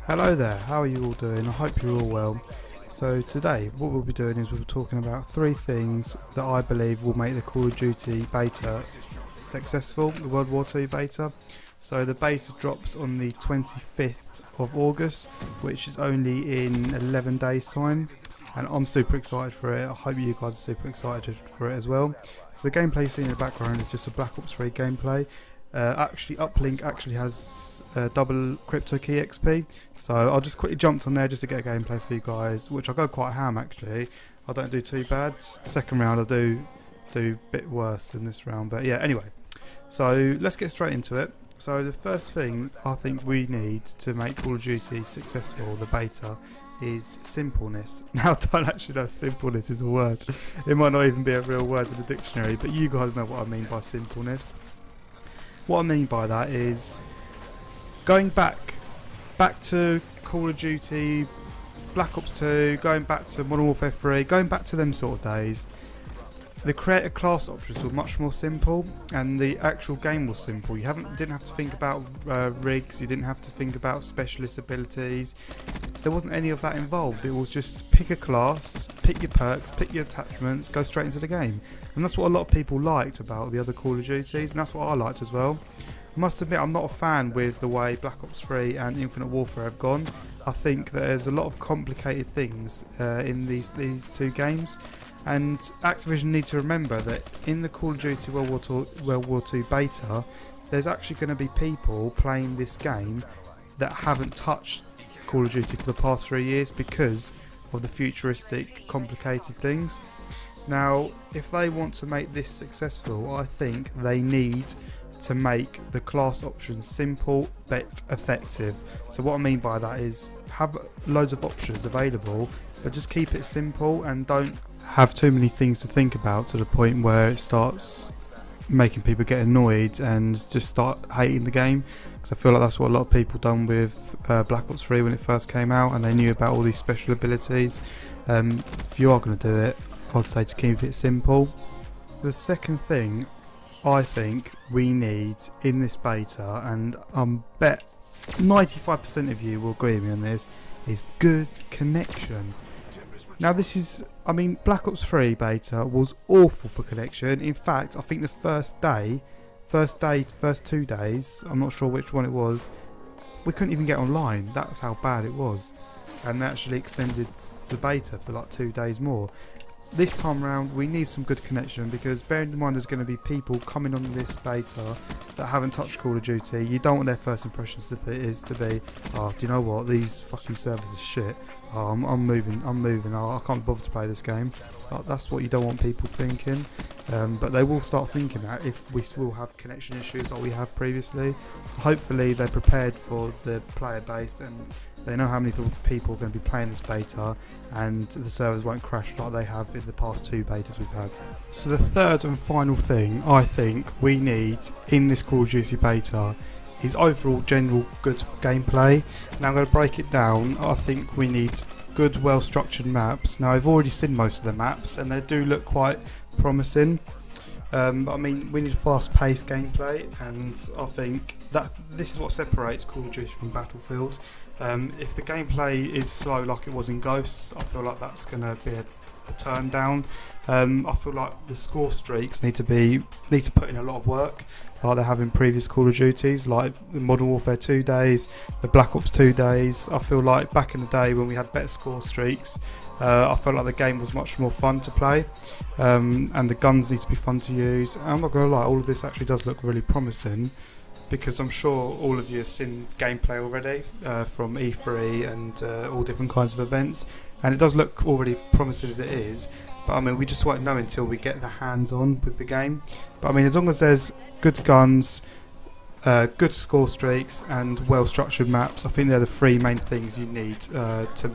Hello there, how are you all doing? I hope you're all well. So today what we'll be doing is we'll be talking about 3 things that I believe will make the Call of Duty beta successful, the World War II beta. So the beta drops on the 25th of August, which is only in 11 days time, and I'm super excited for it. I hope you guys are super excited for it as well. So the gameplay seen in the background is just a Black Ops 3 gameplay. Uplink actually has double crypto key XP, so I'll just quickly jump on there just to get a gameplay for you guys, which I go quite ham actually. I don't do too bad. Second round I do a bit worse than this round, but yeah, anyway. So let's get straight into it. So the first thing I think we need to make Call of Duty successful, the beta, is simpleness. Now I don't actually know if simpleness is a word. It might not even be a real word in the dictionary, but you guys know what I mean by simpleness. What I mean by that is going back to Call of Duty, Black Ops 2, going back to Modern Warfare 3, going back to them sort of days. The creator class options were much more simple, and the actual game was simple. You didn't have to think about rigs, you didn't have to think about specialist abilities. There wasn't any of that involved. It was just pick a class, pick your perks, pick your attachments, go straight into the game. And that's what a lot of people liked about the other Call of Duties, and that's what I liked as well. I must admit, I'm not a fan with the way Black Ops 3 and Infinite Warfare have gone. I think that there's a lot of complicated things in these 2 games. And Activision need to remember that in the Call of Duty World War II beta, there's actually going to be people playing this game that haven't touched Call of Duty for the past 3 years because of the futuristic, complicated things. Now, if they want to make this successful, I think they need to make the class options simple but effective. So what I mean by that is have loads of options available, but just keep it simple and don't have too many things to think about to the point where it starts making people get annoyed and just start hating the game, because I feel like that's what a lot of people done with Black Ops 3 when it first came out, and they knew about all these special abilities. If you are going to do it, I'd say to keep it simple. The second thing I think we need in this beta, and I bet 95% of you will agree with me on this, is good connection. Now this is, Black Ops 3 beta was awful for connection. In fact, I think the first 2 days, I'm not sure which one it was, we couldn't even get online. That's how bad it was. And they actually extended the beta for like 2 days more. This time around we need some good connection, because bearing in mind there's going to be people coming on this beta that haven't touched Call of Duty. You don't want their first impressions to be, oh, do you know what, these fucking servers are shit, oh, I'm moving, oh, I can't bother to play this game. That's what you don't want people thinking. But they will start thinking that if we will have connection issues like we have previously. So hopefully they're prepared for the player base, and they know how many people are going to be playing this beta, and the servers won't crash like they have in the past 2 betas we've had. So the third and final thing I think we need in this Call of Duty beta is overall general good gameplay. Now I'm going to break it down. I think we need good, well structured maps. Now I've already seen most of the maps and they do look quite promising. We need fast paced gameplay, and I think that this is what separates Call of Duty from Battlefield. If the gameplay is slow like it was in Ghosts, I feel like that's going to be a turn down. I feel like the score streaks need to put in a lot of work, like they have in previous Call of Duties, like the Modern Warfare 2 days, the Black Ops 2 days. I feel like back in the day when we had better score streaks, I felt like the game was much more fun to play, and the guns need to be fun to use. And I'm not going to lie, all of this actually does look really promising, because I'm sure all of you have seen gameplay already from E3 and all different kinds of events, and it does look already promising as it is. But we just won't know until we get the hands on with the game. But as long as there's good guns, good score streaks and well structured maps, I think they're the 3 main things you need to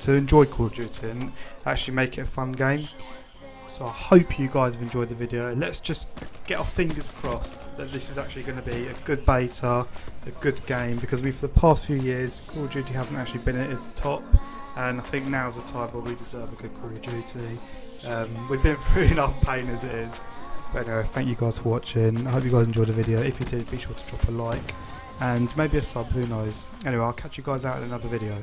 enjoy Call of Duty and actually make it a fun game. So I hope you guys have enjoyed the video. Let's just get our fingers crossed that this is actually going to be a good beta, a good game, because for the past few years Call of Duty hasn't actually been at its top, and I think now's the time where we deserve a good Call of Duty. We've been through enough pain as it is. But anyway, thank you guys for watching. I hope you guys enjoyed the video. If you did, be sure to drop a like. and maybe a sub, who knows. Anyway, I'll catch you guys out in another video.